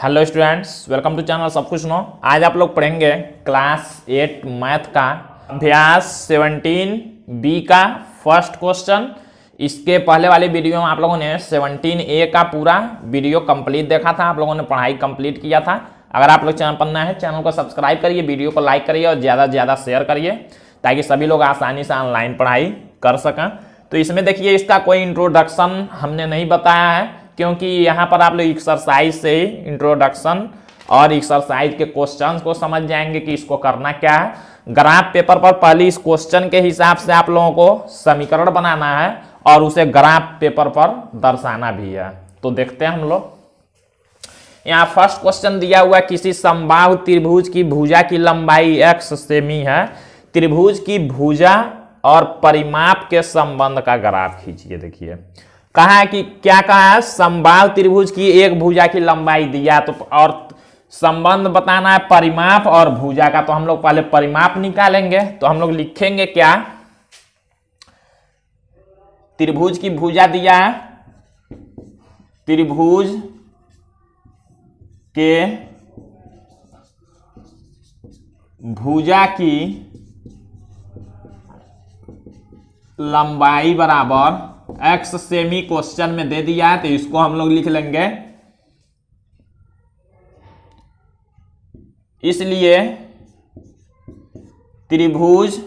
Hello students, welcome to channel सब कुछ no. आज आप लोग पढ़ेंगे क्लास 8 मैथ का अभ्यास 17 बी का फर्स्ट क्वेश्चन। इसके पहले वाली वीडियो में आप लोगों ने 17 ए का पूरा वीडियो कंप्लीट देखा था, आप लोगों ने पढ़ाई कंप्लीट किया था। अगर आप लोग चैनल पर नए हैं, चैनल को सब्सक्राइब करिए, वीडियो को लाइक करिए और ज़्यादा से ज़्यादा शेयर करिए ताकि सभी लोग आसानी से ऑनलाइन पढ़ाई कर सकें। तो इसमें देखिए, इसका कोई इंट्रोडक्शन हमने नहीं बताया है क्योंकि यहाँ पर आप लोग एक्सरसाइज से ही इंट्रोडक्शन और एक्सरसाइज के क्वेश्चंस को समझ जाएंगे कि इसको करना क्या है। ग्राफ पेपर पर पहले इस क्वेश्चन के हिसाब से आप लोगों को समीकरण बनाना है और उसे ग्राफ पेपर पर दर्शाना भी है। तो देखते हैं हम लोग। यहाँ फर्स्ट क्वेश्चन दिया हुआ है, किसी समबाहु त्रिभुज की भुजा की लंबाई x सेमी है, त्रिभुज की भुजा और परिमाप के संबंध का ग्राफ खींचिए। देखिए कहा है कि क्या कहा है, समबाहु त्रिभुज की एक भुजा की लंबाई दिया तो और संबंध बताना है परिमाप और भुजा का। तो हम लोग पहले परिमाप निकालेंगे। तो हम लोग लिखेंगे क्या, त्रिभुज की भुजा दिया है, त्रिभुज के भुजा की लंबाई बराबर x सेमी क्वेश्चन में दे दिया है। तो इसको हम लोग लिख लेंगे, इसलिए त्रिभुज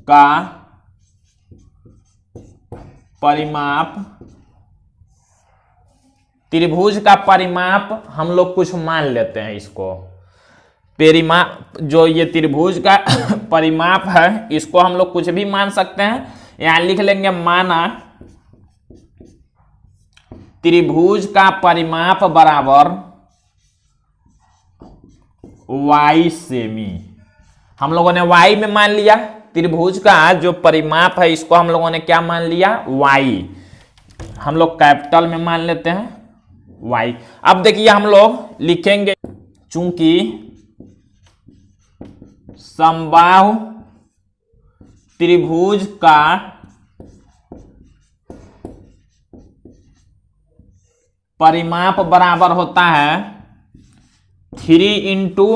का परिमाप, त्रिभुज का परिमाप हम लोग कुछ मान लेते हैं। इसको परिमाप, जो ये त्रिभुज का परिमाप है, इसको हम लोग कुछ भी मान सकते हैं। यहां लिख लेंगे, माना त्रिभुज का परिमाप बराबर y सेमी। हम लोगों ने y में मान लिया, त्रिभुज का जो परिमाप है इसको हम लोगों ने क्या मान लिया, y। हम लोग कैपिटल में मान लेते हैं y। अब देखिए हम लोग लिखेंगे, चूंकि समबाहु त्रिभुज का परिमाप बराबर होता है 3 इंटू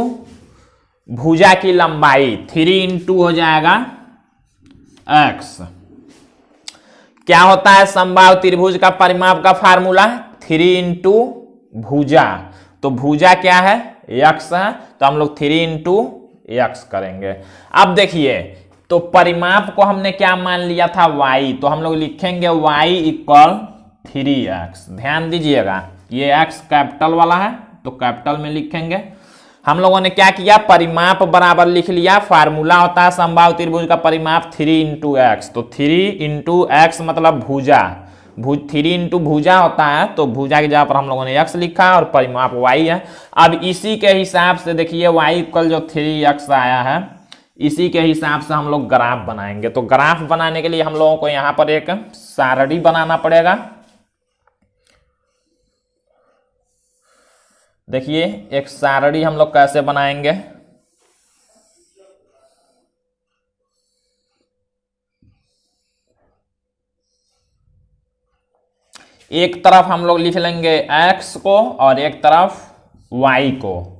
भुजा की लंबाई, 3 इंटू हो जाएगा x। क्या होता है समबाहु त्रिभुज का परिमाप का फार्मूला, 3 इंटू भुजा। तो भुजा क्या है, x है, तो हम लोग 3 इंटू x करेंगे। अब देखिए, तो परिमाप को हमने क्या मान लिया था, y। तो हम लोग लिखेंगे y इक्वल 3x। ध्यान दीजिएगा, ये x कैपिटल वाला है तो कैपिटल में लिखेंगे। हम लोगों ने क्या किया, परिमाप बराबर लिख लिया, फार्मूला होता है समबाहु त्रिभुज का परिमाप 3 इंटू एक्स। तो 3 इंटू एक्स मतलब भुजा, 3 इंटू भुजा होता है, तो भुजा की जगह पर हम लोगों ने x लिखा और परिमाप y है। अब इसी के हिसाब से देखिए, y इक्वल जो 3x आया है, इसी के हिसाब से हम लोग ग्राफ बनाएंगे। तो ग्राफ बनाने के लिए हम लोगों को यहां पर एक सारणी बनाना पड़ेगा। देखिए एक सारणी हम लोग कैसे बनाएंगे, एक तरफ हम लोग लिख लेंगे x को और एक तरफ y को।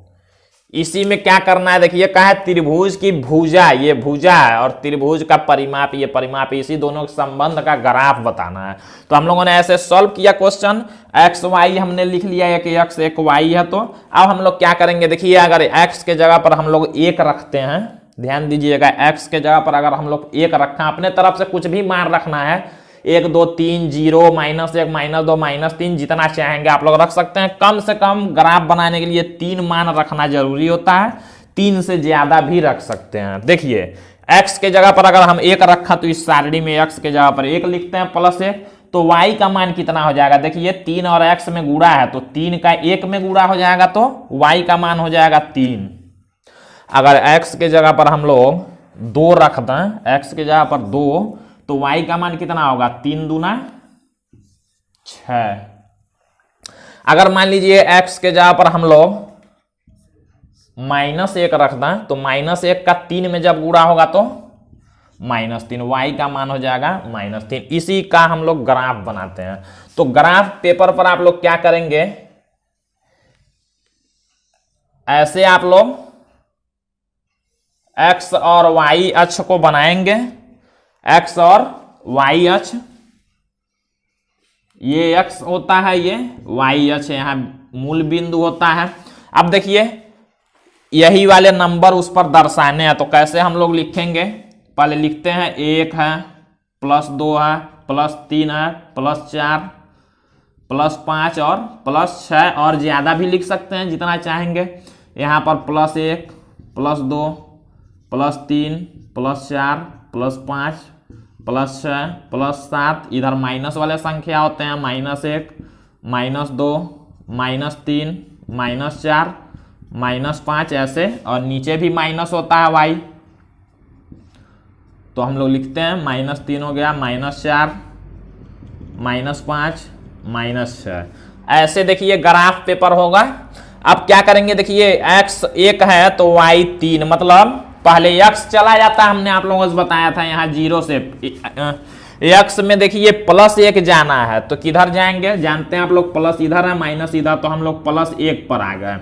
इसी में क्या करना है, देखिए कहा है त्रिभुज की भुजा, ये भुजा है, और त्रिभुज का परिमाप, ये परिमाप, इसी दोनों के संबंध का ग्राफ बताना है। तो हम लोगों ने ऐसे सॉल्व किया क्वेश्चन, x y हमने लिख लिया, एक x एक y है। तो अब हम लोग क्या करेंगे, देखिए अगर x के जगह पर हम लोग 1 रखते हैं, ध्यान दीजिएगा, x के जगह पर अगर हम लोग 1 रखा, अपने तरफ से कुछ भी मान रखना है, 1 2 3 0 -1 -2 -3 जितना चाहेंगे आप लोग रख सकते हैं। कम से कम ग्राफ बनाने के लिए 3 मान रखना जरूरी होता है, 3 से ज्यादा भी रख सकते हैं। देखिए x के जगह पर अगर हम 1 रखा तो इस सारणी में x के जगह पर 1 लिखते हैं +1। तो y का मान कितना हो जाएगा, देखिए 3 और x में गुणा है तो 3 का 1 में गुणा हो जाएगा, तो y का मान हो जाएगा 3। अगर x के जगह पर हम लोग 2 रख दें, x के जगह पर 2, तो y का मान कितना होगा, 3 दूना 6। अगर मान लीजिए x के जगह पर हम लोग -1 रख दें, तो -1 का 3 में जब गुणा होगा तो -3, वाई का मान हो जाएगा -3। इसी का हम लोग ग्राफ बनाते हैं। तो ग्राफ पेपर पर आप लोग क्या करेंगे, ऐसे आप लोग एक्स और वाई अक्ष को बनाएंगे, एक्स और वाई अक्ष, ये एक्स होता है, ये वाई अक्ष यहां मूल बिंदु होता है। अब देखिए यही वाले नंबर उस पर दर्शाने हैं, तो कैसे हम लोग लिखेंगे, पहले लिखते हैं 1 है, +2 है, +3 है, +4, +5 और +6, और ज्यादा भी लिख सकते हैं जितना चाहेंगे। यहाँ पर +1, +2, +3, +4, +5, +6, +7, इधर माइनस वाले संख्या होते हैं, -1, -2, -3, -4, -5 ऐसे, और नीचे भी माइनस होता है वाई। तो हम लोग लिखते हैं -3 हो गया, -4, -5, -6, ऐसे देखिए ग्राफ पेपर होगा। अब क्या करेंगे, देखिए x 1 है तो y 3, मतलब पहले x चला जाता है, हमने आप लोगों को बताया था यहाँ 0 से x में देखिए +1 जाना है, तो किधर जाएंगे, जानते हैं आप लोग, प्लस इधर है माइनस इधर, तो हम लोग +1 पर आ गए।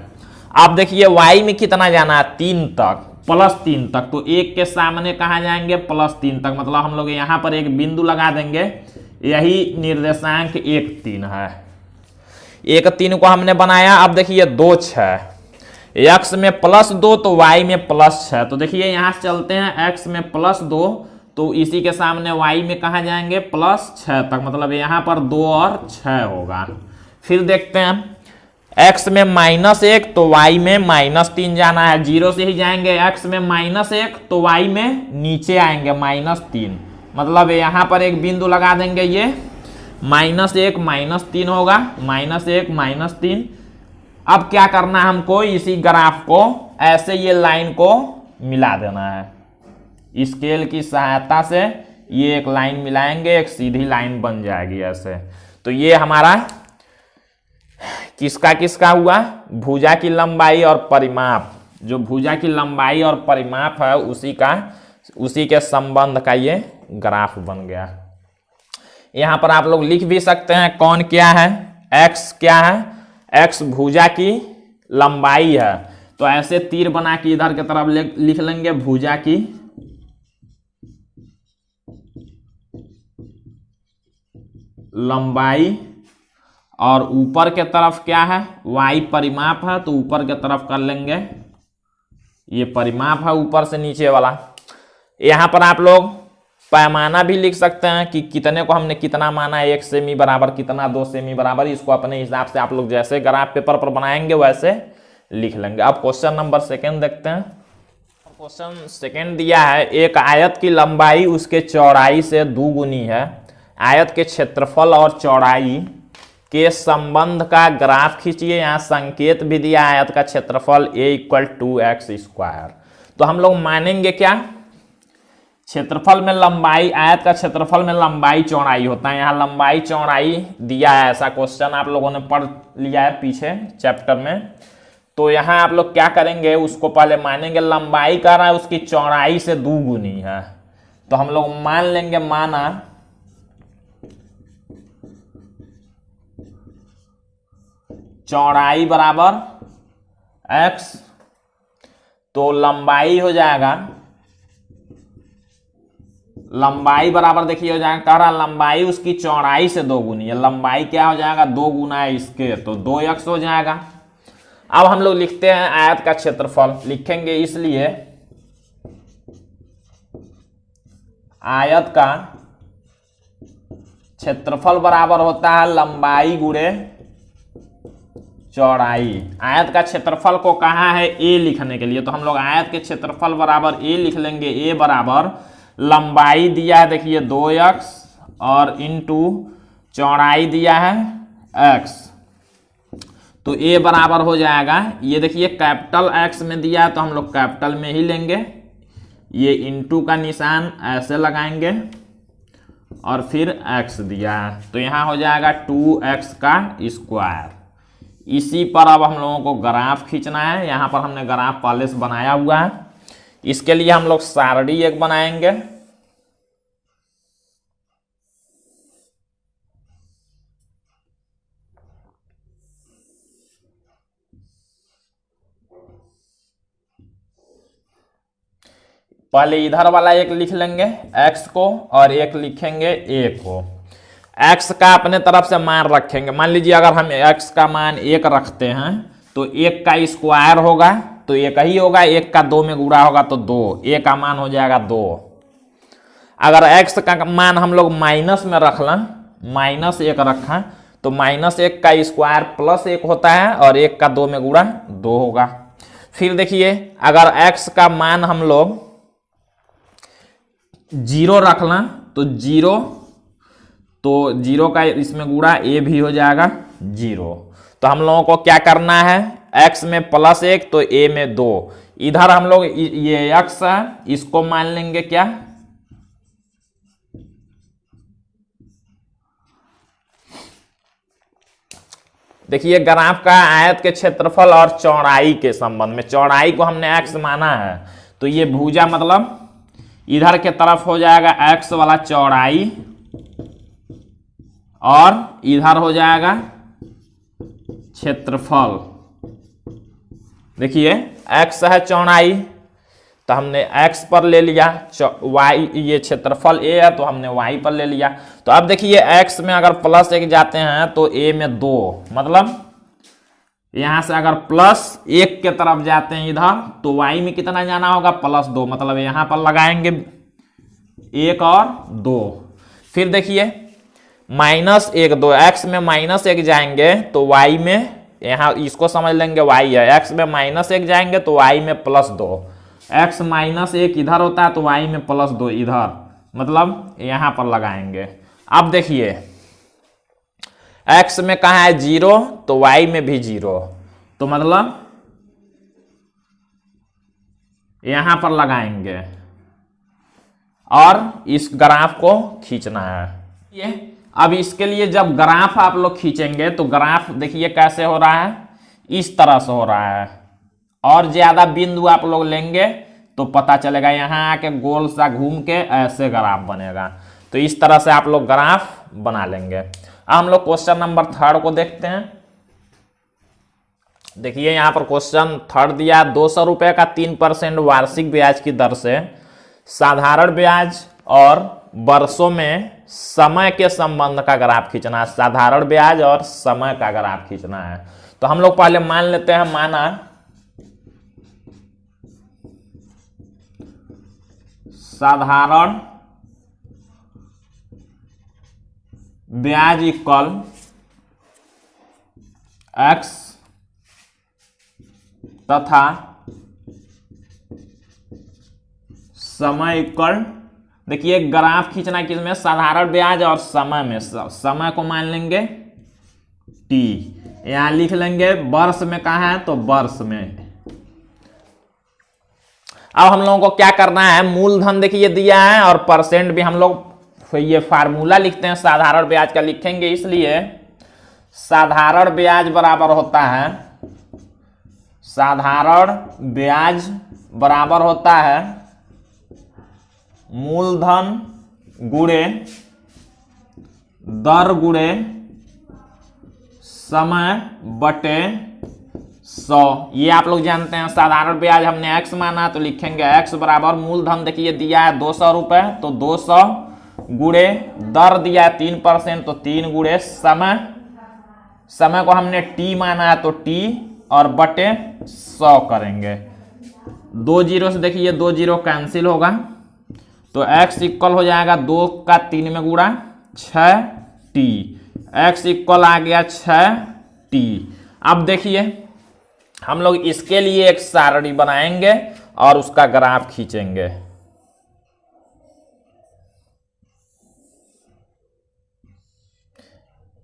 अब देखिए y में कितना जाना है, 3 तक, +3 तक, तो 1 के सामने कहाँ जाएंगे, +3 तक, मतलब हम लोग यहाँ पर एक बिंदु लगा देंगे, यही निर्देशांक 1 3 है। 1 3 को हमने बनाया। अब देखिए 2 6, x में +2 तो y में +6, तो देखिए यहाँ से चलते हैं, x में +2 तो इसी के सामने y में कहाँ जाएंगे, +6 तक, मतलब यहाँ पर 2 और 6 होगा। फिर देखते हैं x में -1 तो y में -3 जाना है, 0 से ही जाएंगे, x में -1 तो y में नीचे आएंगे -3, मतलब यहाँ पर एक बिंदु लगा देंगे, ये -1 -3 होगा, -1 -3। अब क्या करना है हमको, इसी ग्राफ को ऐसे ये लाइन को मिला देना है, स्केल की सहायता से ये एक लाइन मिलाएंगे, एक सीधी लाइन बन जाएगी ऐसे। तो ये हमारा किसका किसका हुआ, भुजा की लंबाई और परिमाप, जो भुजा की लंबाई और परिमाप है उसी के संबंध का ये ग्राफ बन गया। यहां पर आप लोग लिख भी सकते हैं कौन क्या है, x क्या है, x भुजा की लंबाई है, तो ऐसे तीर बना के इधर की तरफ लिख लेंगे भुजा की लंबाई, और ऊपर के तरफ क्या है, y परिमाप है, तो ऊपर के तरफ कर लेंगे, ये परिमाप है ऊपर से नीचे वाला। यहां पर आप लोग पैमाना भी लिख सकते हैं कि कितने को हमने कितना माना, 1 सेमी बराबर कितना, 2 सेमी बराबर, इसको अपने हिसाब से आप लोग जैसे ग्राफ पेपर पर बनाएंगे वैसे लिख लेंगे। अब क्वेश्चन नंबर 2 देखते हैं। क्वेश्चन 2 दिया है, एक आयत की लंबाई उसके चौड़ाई से 2 गुनी है, आयत के क्षेत्रफल और चौड़ाई के संबंध का ग्राफ खींचिए। यहाँ संकेत भी दिया, आयत का क्षेत्रफल a = 2x²। तो हम लोग मानेंगे क्या, क्षेत्रफल में लंबाई, आयत का क्षेत्रफल में लंबाई चौड़ाई होता है, यहाँ लंबाई चौड़ाई दिया है, ऐसा क्वेश्चन आप लोगों ने पढ़ लिया है पीछे चैप्टर में। तो यहाँ आप लोग क्या करेंगे, उसको पहले मानेंगे, लंबाई कर रहा है उसकी चौड़ाई से 2 गुनी है, तो हम लोग मान लेंगे, माना चौड़ाई बराबर x, तो लंबाई हो जाएगा, लंबाई बराबर देखिए हो जाएगा, कह रहा लंबाई उसकी चौड़ाई से 2 गुनी है, लंबाई क्या हो जाएगा, 2 गुना है इसके, तो 2x हो जाएगा। अब हम लोग लिखते हैं आयत का क्षेत्रफल, लिखेंगे इसलिए आयत का क्षेत्रफल बराबर होता है लंबाई गुणे चौड़ाई। आयत का क्षेत्रफल को कहा है a लिखने के लिए, तो हम लोग आयत के क्षेत्रफल बराबर a लिख लेंगे, a बराबर लंबाई दिया है देखिए 2x और इंटू चौड़ाई दिया है x, तो a बराबर हो जाएगा, ये देखिए कैपिटल X में दिया है तो हम लोग कैपिटल में ही लेंगे, ये इंटू का निशान ऐसे लगाएंगे और फिर x दिया है, तो यहाँ हो जाएगा 2x²। इसी पर अब हम लोगों को ग्राफ खींचना है। यहाँ पर हमने ग्राफ पहले से बनाया हुआ है, इसके लिए हम लोग सारणी एक बनाएंगे, पहले इधर वाला एक लिख लेंगे x को और एक लिखेंगे a को। x का अपने तरफ से मान रखेंगे। मान लीजिए अगर हम x का मान 1 रखते हैं तो 1 का स्क्वायर होगा तो 1 ही होगा, 1 का 2 में गुणा होगा तो 2, a का मान हो जाएगा 2। अगर x का मान हम लोग माइनस में रख लें, -1 रखा तो -1 का स्क्वायर +1 होता है और 1 का 2 में गुणा 2 होगा। फिर देखिए अगर x का मान हम लोग 0 रख लें तो 0 का इसमें गुणा a भी हो जाएगा 0। तो हम लोगों को क्या करना है, x में +1 तो a में 2। इधर हम लोग ये x है इसको मान लेंगे क्या, देखिए ग्राफ का आयत के क्षेत्रफल और चौड़ाई के संबंध में, चौड़ाई को हमने x माना है तो ये भुजा मतलब इधर के तरफ हो जाएगा x वाला चौड़ाई और इधर हो जाएगा क्षेत्रफल। देखिए x है चौड़ाई तो हमने x पर ले लिया, y ये क्षेत्रफल a है तो हमने y पर ले लिया। तो अब देखिए x में अगर +1 जाते हैं तो a में 2, मतलब यहां से अगर +1 के तरफ जाते हैं इधर तो y में कितना जाना होगा, +2, मतलब यहां पर लगाएंगे 1 और 2। फिर देखिए -1 2, x में -1 जाएंगे तो y में, यहां इसको समझ लेंगे y है, x में -1 जाएंगे तो y में +2, x -1 इधर होता है तो y में +2 इधर, मतलब यहां पर लगाएंगे। अब देखिए x में कहा है 0 तो y में भी 0, तो मतलब यहां पर लगाएंगे और इस ग्राफ को खींचना है। ये अब इसके लिए जब ग्राफ आप लोग खींचेंगे तो ग्राफ देखिए कैसे हो रहा है, इस तरह से हो रहा है और ज्यादा बिंदु आप लोग लेंगे तो पता चलेगा, यहां आके गोल सा घूम के ऐसे ग्राफ बनेगा। तो इस तरह से आप लोग ग्राफ बना लेंगे। अब हम लोग क्वेश्चन नंबर 3 को देखते हैं। देखिए यहां पर क्वेश्चन 3 दिया, 200 रुपए का 3% वार्षिक ब्याज की दर से साधारण ब्याज और वर्षों में समय के संबंध का ग्राफ खींचना है। साधारण ब्याज और समय का ग्राफ खींचना है। तो हम लोग पहले मान लेते हैं, माना साधारण ब्याज इक्वल x तथा समय इक्वल, देखिए ग्राफ खींचना किसमें, साधारण ब्याज और समय में। समय को मान लेंगे t, यहां लिख लेंगे वर्ष में कहा है तो वर्ष में। अब हम लोगों को क्या करना है, मूलधन देखिए दिया है और परसेंट भी हम लोग ये फार्मूला लिखते हैं साधारण ब्याज का, लिखेंगे इसलिए साधारण ब्याज बराबर होता है, साधारण ब्याज बराबर होता है मूलधन गुणे दर गुणे समय बटे 100। ये आप लोग जानते हैं। साधारण ब्याज हमने x माना तो लिखेंगे x बराबर मूलधन देखिए दिया है 200 रुपए तो 200 गुणे दर दिया है 3% तो 3 गुणे समय, समय को हमने t माना है तो t और बटे 100 करेंगे। 2 जीरो से देखिए 2 जीरो कैंसिल होगा तो x इक्वल हो जाएगा 2 का 3 में गुणा 6t, x इक्वल आ गया 6t। अब देखिए हम लोग इसके लिए एक सारणी बनाएंगे और उसका ग्राफ खींचेंगे।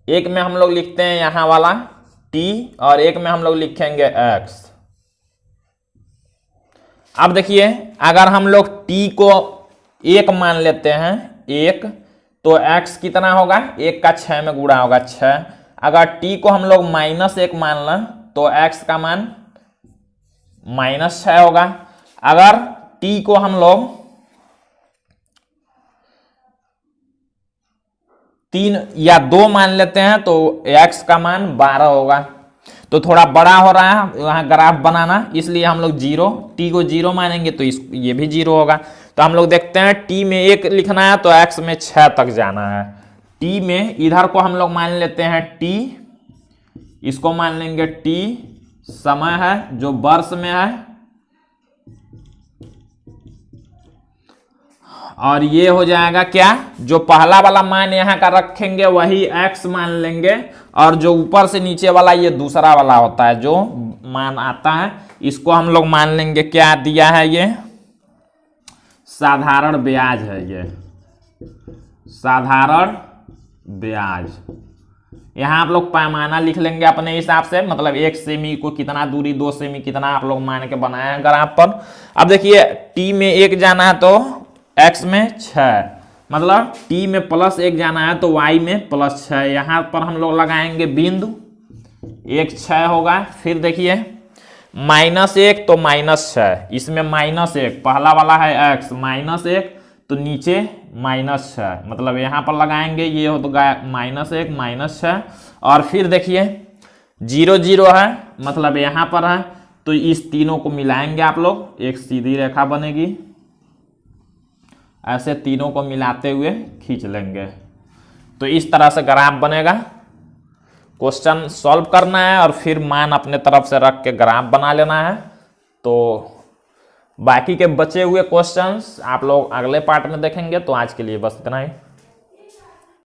एक में हम लोग लिखते हैं यहां वाला t और एक में हम लोग लिखेंगे x। अब देखिए अगर हम लोग t को 1 मान लेते हैं 1 तो x कितना होगा, 1 का 6 में गुणा होगा 6। अगर t को हम लोग -1 मान लें तो x का मान -6 होगा। अगर t को हम लोग 3 या 2 मान लेते हैं तो x का मान 12 होगा। तो थोड़ा बड़ा हो रहा है वहां ग्राफ बनाना, इसलिए हम लोग 0 t को 0 मानेंगे तो ये भी 0 होगा। तो हम लोग देखते हैं टी में 1 लिखना है तो एक्स में 6 तक जाना है। टी में इधर को हम लोग मान लेते हैं टी, इसको मान लेंगे टी समय है जो वर्ष में है, और ये हो जाएगा क्या, जो पहला वाला मान यहां का रखेंगे वही x मान लेंगे, और जो ऊपर से नीचे वाला ये दूसरा वाला होता है जो मान आता है, इसको हम लोग मान लेंगे क्या दिया है, ये साधारण ब्याज है, ये साधारण ब्याज। यहां आप लोग पैमाना लिख लेंगे अपने हिसाब से, मतलब 1 सेमी को कितना दूरी, 2 सेमी कितना आप लोग मान के बनाए हैं ग्राफ पर। अब देखिए टी में 1 जाना है तो x में 6, मतलब t में +1 जाना है तो y में +6। यहां पर हम लोग लगाएंगे बिंदु, 1 6 होगा। फिर देखिए -1 तो -6, इसमें -1 पहला वाला है x, -1 तो नीचे -6, मतलब यहां पर लगाएंगे, ये हो तो -1 -6। और फिर देखिए 0 0 है, मतलब यहां पर है तो इस तीनों को मिलाएंगे आप लोग, एक सीधी रेखा बनेगी, ऐसे तीनों को मिलाते हुए खींच लेंगे। तो इस तरह से ग्राफ बनेगा। क्वेश्चन सॉल्व करना है और फिर मान अपने तरफ से रख के ग्राफ बना लेना है। तो बाकी के बचे हुए क्वेश्चंस आप लोग अगले पार्ट में देखेंगे। तो आज के लिए बस इतना ही।